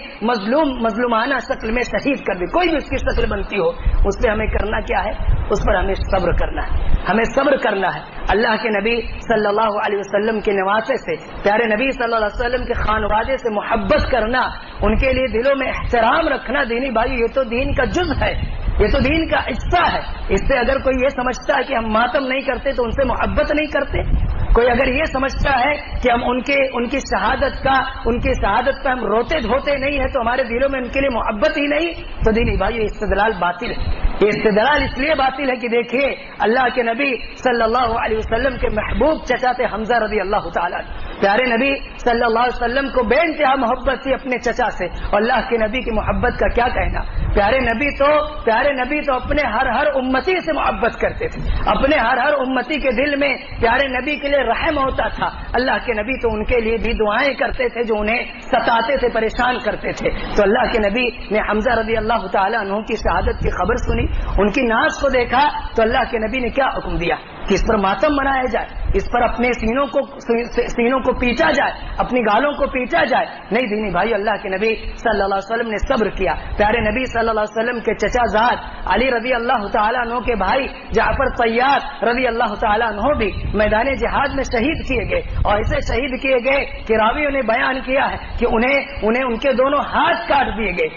مظلومانہ شکل میں شہید کر دے، کوئی بھی اس کی شکل بنتی ہو، اس پہ ہمیں کرنا کیا ہے؟ اس پر ہمیں صبر کرنا ہے، ہمیں صبر کرنا ہے۔ اللہ کے نبی صلی اللہ علیہ وسلم کے نواسے سے، پیارے نبی صلی اللہ علیہ وسلم کے خانوادے سے محبت کرنا، ان کے لیے دلوں میں احترام رکھنا، دینی بھائی یہ تو دین کا جز ہے، یہ تو دین کا حصہ ہے۔ اس سے اگر کوئی یہ سمجھتا ہے کہ ہم ماتم نہیں کرتے تو ان سے محبت نہیں کرتے، کوئی اگر یہ سمجھتا ہے کہ ہم ان کی شہادت پہ ہم روتے دھوتے نہیں ہیں تو ہمارے دلوں میں ان کے لیے محبت ہی نہیں، تو دینی بھائی یہ استدلال باطل ہے۔ یہ استدلال اس لیے باطل ہے کہ دیکھیے اللہ کے نبی صلی اللہ علیہ وسلم کے محبوب چچا تھے حمزہ رضی اللہ تعالیٰ، پیارے نبی صلی اللہ علیہ وسلم کو بے انتہا محبت تھی اپنے چچا سے، اور اللہ کے نبی کی محبت کا کیا کہنا۔ پیارے نبی تو اپنے ہر امتی سے محبت کرتے تھے، اپنے ہر امتی کے دل میں پیارے نبی کے لیے رحم ہوتا تھا۔ اللہ کے نبی تو ان کے لیے بھی دعائیں کرتے تھے جو انہیں ستاتے تھے، پریشان کرتے تھے۔ تو اللہ کے نبی نے حمزہ رضی اللہ تعالیٰ عنہ کی شہادت کی خبر سنی، ان کی ناز کو دیکھا، تو اللہ کے نبی نے کیا حکم دیا کہ اس پر ماتم منایا جائے، اس پر اپنے سینوں کو پیٹا جائے، اپنی گالوں کو پیٹا جائے؟ نہیں دینی بھائی، اللہ کے نبی صلی اللہ علیہ وسلم نے صبر کیا۔ پیارے نبی صلی اللہ علیہ وسلم کے چچا زاد علی رضی اللہ تعالیٰ عنہ کے بھائی جعفر طیار رضی اللہ تعالیٰ عنہ بھی میدان جہاد میں شہید کیے گئے، اور ایسے شہید کیے گئے کہ راویوں نے بیان کیا ہے کہ انہیں ان کے دونوں ہاتھ کاٹ دیے گئے،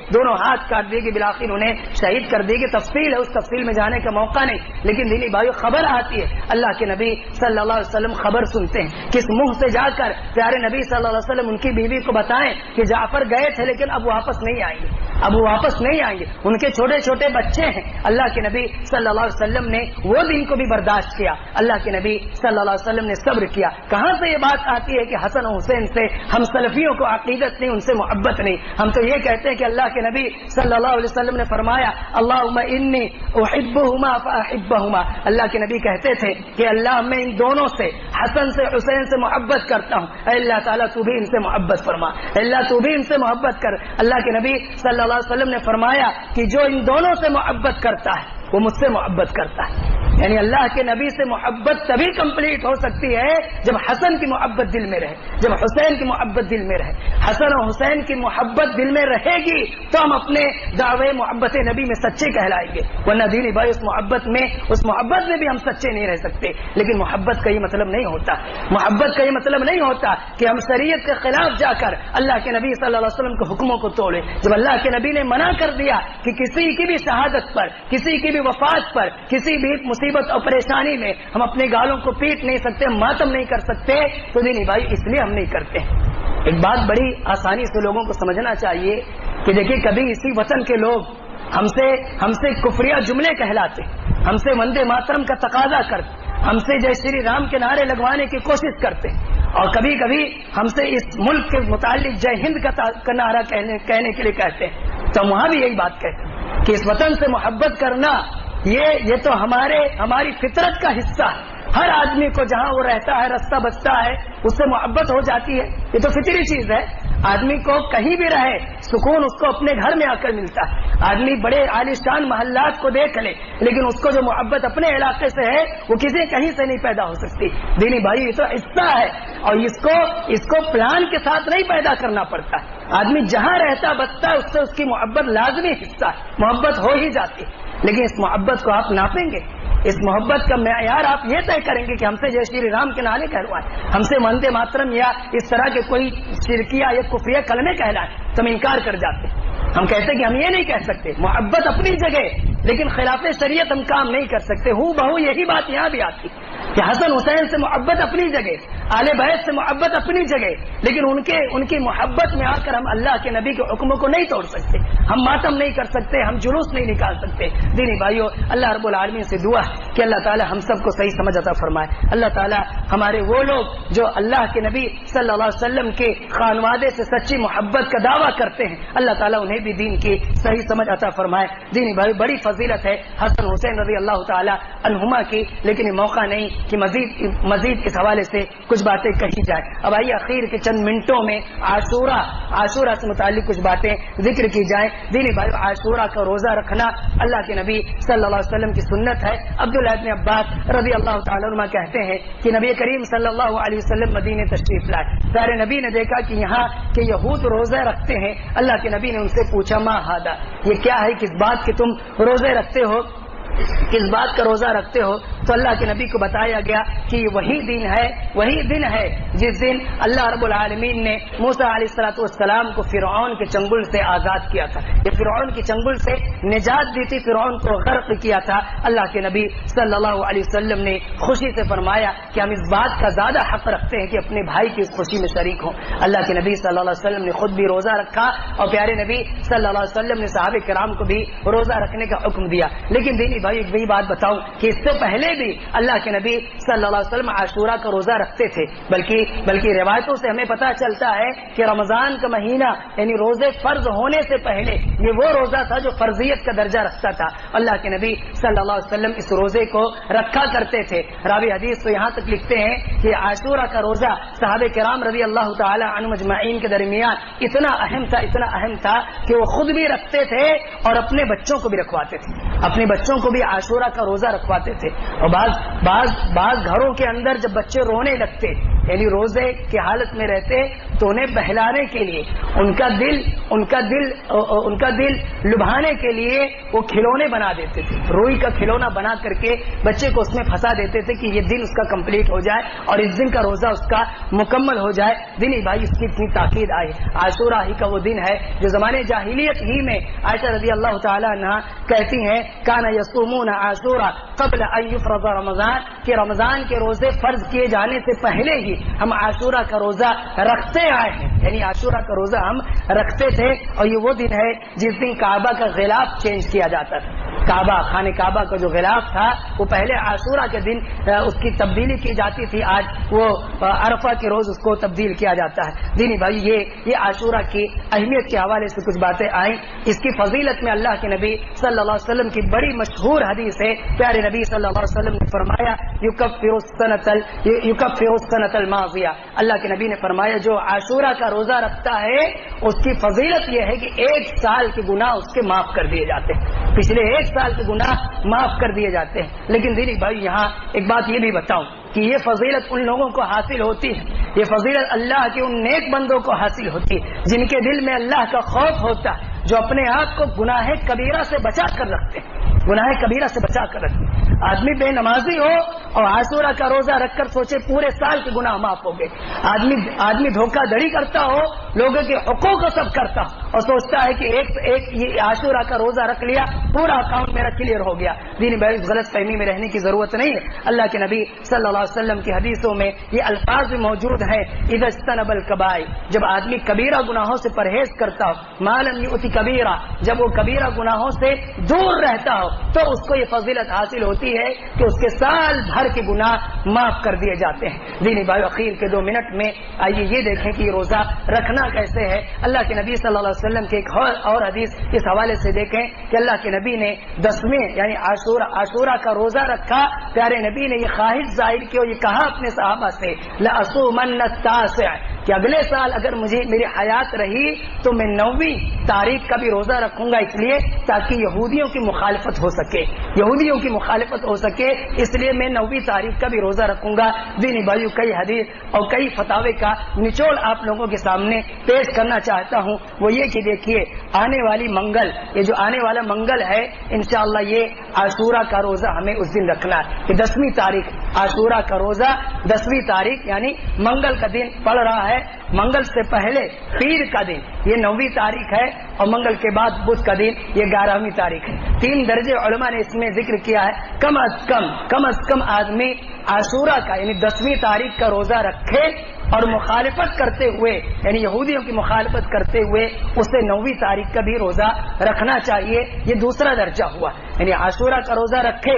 بالآخر انہیں شہید کر دیے گئے۔ تفصیل ہے، اس تفصیل میں جانے کا موقع نہیں، لیکن دینی بھائیو خبر آتی ہے، اللہ کے نبی صلی اللہ علیہ وسلم خبر سنتے ہیں، کس منہ سے جا کر پیارے نبی صلی اللہ علیہ وسلم ان کی بیوی کو بتائیں کہ جعفر گئے تھے لیکن اب واپس نہیں آئیں گے، ان کے چھوٹے چھوٹے بچے ہیں۔ اللہ کے نبی صلی اللہ علیہ وسلم نے وہ دن کو بھی برداشت کیا، اللہ کے نبی صلی اللہ علیہ وسلم نے صبر کیا۔ کہاں سے یہ بات آتی ہے کہ حسن و حسین سے ہم سلفیوں کو عقیدت نہیں، ان سے محبت نہیں؟ ہم تو یہ کہتے ہیں کہ اللہ کے نبی صلی اللہ علیہ وسلم نے فرمایا اللہم انی احبہما فاحبہما، اللہ کے نبی کہتے تھے کہ اللہ میں ان دونوں سے، حسن سے حسین سے محبت کرتا ہوں، اے اللہ تعالیٰ تو بھی ان سے محبت فرما، اللہ تو بھی ان سے محبت کر۔ اللہ کے نبی صلی اللہ علیہ وسلم نے فرمایا کہ جو ان دونوں سے محبت کرتا ہے وہ مجھ سے محبت کرتا ہے۔ یعنی اللہ کے نبی سے محبت تبھی کمپلیٹ ہو سکتی ہے جب حسن کی محبت دل میں رہے، جب حسین کی محبت دل میں رہے۔ حسن و حسین کی محبت دل میں رہے گی تو ہم اپنے دعوے محبت نبی میں سچے کہلائیں گے، ورنہ دینی بھائی اس محبت میں بھی ہم سچے نہیں رہ سکتے۔ لیکن محبت کا یہ مطلب نہیں ہوتا کہ ہم شریعت کے خلاف جا کر اللہ کے نبی صلی اللہ علیہ وسلم کے حکموں کو توڑیں۔ جب اللہ کے نبی نے منع کر دیا کہ کسی کی بھی شہادت پر، کسی کی بھی وفات پر، کسی بھی مصیبت اور پریشانی میں ہم اپنے گالوں کو پیٹ نہیں سکتے، ماتم نہیں کر سکتے، تو دینی بھائی اس لیے ہم نہیں کرتے۔ ایک بات بڑی آسانی سے لوگوں کو سمجھنا چاہیے کہ دیکھیں کبھی اسی وطن کے لوگ ہم سے کفریہ جملے کہلاتے، ہم سے وندے ماترم کا تقاضا کرتے، ہم سے جے شری رام کے نعرے لگوانے کی کوشش کرتے، اور کبھی کبھی ہم سے اس ملک کے متعلق جے ہند کا نعرہ کہنے کے لیے کہتے ہیں۔ تو وہاں بھی یہی بات کہتے ہیں کہ اس وطن سے محبت کرنا یہ تو ہماری فطرت کا حصہ ہے۔ ہر آدمی کو جہاں وہ رہتا ہے، رستہ بستا ہے، اس سے محبت ہو جاتی ہے، یہ تو فطری چیز ہے۔ آدمی کو کہیں بھی رہے سکون اس کو اپنے گھر میں آ کر ملتا ہے. آدمی بڑے عالیشان محلات کو دیکھ لے لیکن اس کو جو محبت اپنے علاقے سے ہے وہ کسی کہیں سے نہیں پیدا ہو سکتی. دینی بھائی یہ تو حصہ ہے اور اس کو پلان کے ساتھ نہیں پیدا کرنا پڑتا. آدمی جہاں رہتا بستا اس سے اس کی محبت لازمی حصہ ہے, محبت ہو ہی جاتی. لیکن اس محبت کو آپ ناپیں گے, اس محبت کا معیار آپ یہ طے کریں گے کہ ہم سے جے شری رام کے نعرے کہلوائے, ہم سے وندے ماترم یا اس طرح کے کوئی شرکیہ یا کفریہ کلمے کہلائے تو ہم انکار کر جاتے. ہم کہتے کہ ہم یہ نہیں کہہ سکتے. محبت اپنی جگہ لیکن خلاف شریعت ہم کام نہیں کر سکتے. ہو بہو یہی بات یہاں بھی آتی کہ حسن حسین سے محبت اپنی جگہ, آل بیت سے محبت اپنی جگہ, لیکن ان کی محبت میں آ کر ہم اللہ کے نبی کے حکموں کو نہیں توڑ سکتے, ہم ماتم نہیں کر سکتے, ہم جلوس نہیں نکال سکتے. دینی بھائیو, اللہ رب العالمین سے دعا ہے کہ اللہ تعالی ہم سب کو صحیح سمجھ عطا فرمائے. اللہ تعالی ہمارے وہ لوگ جو اللہ کے نبی صلی اللہ علیہ وسلم کے خانوادے سے سچی محبت کا دعویٰ کرتے ہیں, اللہ تعالیٰ انہیں بھی دین کی صحیح سمجھ عطا فرمائے. دینی بھائی بڑی فضیلت ہے حسن حسین رضی اللہ تعالی عنہما کی, لیکن یہ موقع نہیں کہ مزید اس حوالے سے کچھ باتیں کہی جائیں. اب آئیے اخیر کے چند منٹوں میں عاشورہ سے متعلق کچھ باتیں ذکر کی جائیں. دینی بھائی عاشورہ کا روزہ رکھنا اللہ کے نبی صلی اللہ علیہ وسلم کی سنت ہے. عبداللہ ابن عباس رضی اللہ تعالی عنہ کہتے ہیں کہ نبی کریم صلی اللہ علیہ وسلم مدینے تشریف لائے. پیارے نبی نے دیکھا کہ یہاں کے یہود روزے رکھتے ہیں. اللہ کے نبی نے ان سے پوچھا ما ہادا, یہ کیا ہے, کس بات کے تم روزے رکھتے ہو, کس بات کا روزہ رکھتے ہو؟ تو اللہ کے نبی کو بتایا گیا کہ وہی دن ہے جس دن اللہ رب العالمین نے موسیٰ علیہ السلام کو فرعون کے چنگل سے آزاد کیا تھا. یہ فرعون کی چنگل سے نجات دی تھی, فرعون کو غرق کیا تھا. اللہ کے نبی صلی اللہ علیہ وسلم نے خوشی سے فرمایا کہ ہم اس بات کا زیادہ حق رکھتے ہیں کہ اپنے بھائی کی اس خوشی میں شریک ہوں. اللہ کے نبی صلی اللہ علیہ وسلم نے خود بھی روزہ رکھا اور پیارے نبی صلی اللہ علیہ وسلم نے صحابہ کرام کو بھی روزہ رکھنے کا حکم دیا. لیکن دینی بھائی ایک وہی بات بتاؤں کہ اس سے پہلے بھی اللہ کے نبی صلی اللہ علیہ وسلم عاشورہ کا روزہ رکھتے تھے. بلکہ روایتوں سے ہمیں پتہ چلتا ہے کہ رمضان کا مہینہ یعنی روزے فرض ہونے سے پہلے یہ وہ روزہ تھا جو فرضیت کا درجہ رکھتا تھا. اللہ کے نبی صلی اللہ علیہ وسلم اس روزے کو رکھا کرتے تھے. راوی حدیث تو یہاں تک لکھتے ہیں کہ عاشورہ کا روزہ صحابہ کرام رضی اللہ تعالی عنہم اجمعین کے درمیان اتنا اہم تھا کہ وہ خود بھی رکھتے تھے اور اپنے بچوں کو بھی رکھواتے تھے, اپنے بچوں کو بھی عاشورہ کا روزہ رکھواتے تھے. اور بعض گھروں کے اندر جب بچے رونے لگتے یعنی روزے کی حالت میں رہتے تو انہیں بہلانے کے لیے ان کا دل لبھانے کے لیے وہ کھلونے بنا دیتے تھے. روئی کا کھلونا بنا کر کے بچے کو اس میں پھنسا دیتے تھے کہ یہ دن اس کا کمپلیٹ ہو جائے اور اس دن کا روزہ اس کا مکمل ہو جائے. دینی بھائی اس کی اتنی تاکید آئی. عاشورہ ہی کا وہ دن ہے جو زمانے جاہلیت ہی میں عائشہ رضی اللہ تعالی عنہا کہتی ہیں کانا یصومون عاشورہ قبل ان یفرض رمضان, کہ رمضان کے روزے فرض کیے جانے سے پہلے ہی ہم عاشورہ کا روزہ رکھتے آئے ہیں. یعنی عاشورہ کا روزہ ہم رکھتے تھے. اور یہ وہ دن ہے جس دن کعبہ کا غلاف چینج کیا جاتا تھا. خانہ کعبہ کا جو غلاف تھا وہ پہلے عاشورہ کے دن اس کی تبدیلی کی جاتی تھی, آج وہ عرفہ کے روز اس کو تبدیل کیا جاتا ہے. دینی بھائی یہ عاشورہ کی اہمیت کے حوالے سے کچھ باتیں آئیں. اس کی فضیلت میں اللہ کے نبی صلی اللہ علیہ وسلم کی بڑی مشہور حدیث ہے. پیارے نبی صلی اللہ علیہ وسلم نے فرمایا یکفر السنۃ الماضیہ, اللہ کے نبی نے فرمایا جو عاشورہ کا روزہ رکھتا ہے اس کی فضیلت یہ ہے کہ 1 سال کے گناہ اس کے معاف کر دیے جاتے ہیں, پچھلے 1 سال کے گناہ معاف کر دیے جاتے ہیں. لیکن دینی بھائی یہاں ایک بات یہ بھی بتاؤں کہ یہ فضیلت ان لوگوں کو حاصل ہوتی ہے, یہ فضیلت اللہ کے ان نیک بندوں کو حاصل ہوتی ہے جن کے دل میں اللہ کا خوف ہوتا ہے, جو اپنے آپ کو گناہ کبیرہ سے بچا کر رکھتے ہیں, گناہ کبیرہ سے بچا کر رکھتے ہیں. آدمی بے نمازی ہو اور عاشورہ کا روزہ رکھ کر سوچے پورے سال کے گناہ معاف ہو گئے. آدمی دھوکہ دھڑی کرتا ہو, لوگوں کے حقوق کو سب کرتا اور سوچتا ہے کہ ایک یہ عاشورہ کا روزہ رکھ لیا پورا اکاؤنٹ میرا کلیئر ہو گیا. دین بھائی غلط فہمی میں رہنے کی ضرورت نہیں ہے. اللہ کے نبی صلی اللہ علیہ وسلم کی حدیثوں میں یہ الفاظ بھی موجود ہیں اذا اجتنب الکبائر, جب آدمی کبیرہ گناہوں سے پرہیز کرتا ہو, ما لم یؤت کبیرہ, جب وہ کبیرہ گناہوں سے دور رہتا ہو تو اس کو یہ فضیلت حاصل ہوتی ہے کہ اس کے سال بھر کے گناہ معاف کر دیے جاتے ہیں. دینی بھائی اخیر کے 2 منٹ میں آئیے یہ دیکھیں کہ یہ روزہ رکھنا کیسے ہے. اللہ کے نبی صلی اللہ علیہ وسلم کے ایک اور حدیث اس حوالے سے دیکھیں کہ اللہ کے نبی نے 10ویں یعنی عاشورہ کا روزہ رکھا. پیارے نبی نے یہ خواہش ظاہر کی اور یہ کہا اپنے صحابہ سے لأصومن التاسع, کہ اگلے سال اگر مجھے میری حیات رہی تو میں 9ویں تاریخ کا بھی روزہ رکھوں گا، اس لیے تاکہ یہودیوں کی مخالفت ہو سکے، یہودیوں کی مخالفت ہو سکے، اس لیے میں 9ویں تاریخ کا بھی روزہ رکھوں گا۔ دینی بھائیو، کئی حدیث اور کئی فتاوے کا نچوڑ آپ لوگوں کے سامنے پیش کرنا چاہتا ہوں، وہ یہ کہ دیکھیے آنے والی منگل، یہ جو آنے والا منگل ہے انشاءاللہ یہ عاشورہ کا روزہ ہمیں اس دن رکھنا ہے کہ 10ویں تاریخ عاشورہ کا روزہ 10ویں تاریخ یعنی منگل کا دن پڑ رہا ہے، منگل سے پہلے پیر کا دن یہ 9ویں تاریخ ہے اور منگل کے بعد بدھ کا دن یہ 11ویں تاریخ ہے۔ 3 درجے علماء نے اس میں ذکر کیا ہے، کم از کم آدمی عاشورہ کا یعنی 10ویں تاریخ کا روزہ رکھے اور مخالفت کرتے ہوئے یعنی یہودیوں کی مخالفت کرتے ہوئے اسے 9ویں تاریخ کا بھی روزہ رکھنا چاہیے، یہ دوسرا درجہ ہوا، یعنی عاشورہ کا روزہ رکھے،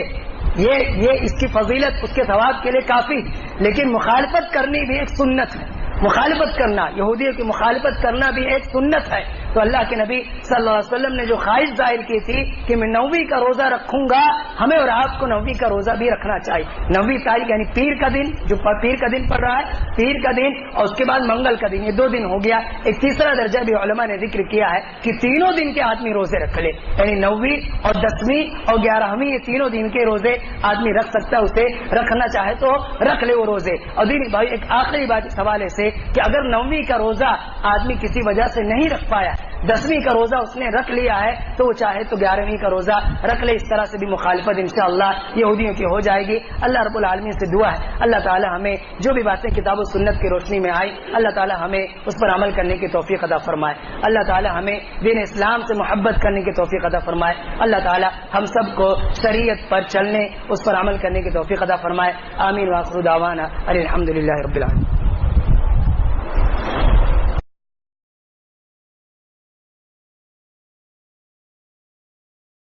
یہ اس کی فضیلت اس کے ثواب کے لیے کافی، لیکن مخالفت کرنی بھی ایک سنت ہے، مخالفت کرنا، یہودیوں کی مخالفت کرنا بھی ایک سنت ہے۔ تو اللہ کے نبی صلی اللہ علیہ وسلم نے جو خواہش ظاہر کی تھی کہ میں 9ویں کا روزہ رکھوں گا، ہمیں اور آپ کو 9ویں کا روزہ بھی رکھنا چاہیے۔ 9ویں تاریخ یعنی پیر کا دن، جو پیر کا دن پڑ رہا ہے، پیر کا دن اور اس کے بعد منگل کا دن، یہ 2 دن ہو گیا۔ ایک تیسرا درجہ بھی علماء نے ذکر کیا ہے کہ تینوں دن کے آدمی روزے رکھ لے، یعنی 9ویں اور 10ویں اور 11ویں یہ تینوں دن کے روزے آدمی رکھ سکتا ہے، اسے رکھنا چاہے تو رکھ لے وہ روزے۔ اور دینی بھائی ایک آخری بات اس حوالے سے کہ اگر 9ویں کا روزہ آدمی کسی وجہ سے نہیں رکھ پایا، 10ویں کا روزہ اس نے رکھ لیا ہے تو وہ چاہے تو 11ویں کا روزہ رکھ لے، اس طرح سے بھی مخالفت انشاءاللہ یہودیوں کی ہو جائے گی۔ اللہ رب العالمین سے دعا ہے اللہ تعالی ہمیں جو بھی باتیں کتاب و سنت کی روشنی میں آئی اللہ تعالی ہمیں اس پر عمل کرنے کی توفیق عطا فرمائے، اللہ تعالی ہمیں دین اسلام سے محبت کرنے کی توفیق عطا فرمائے، اللہ تعالی ہم سب کو شریعت پر چلنے، اس پر عمل کرنے کی توفیق عطا فرمائے۔ آمین وآخر دعوانا الحمدللہ رب العالمین۔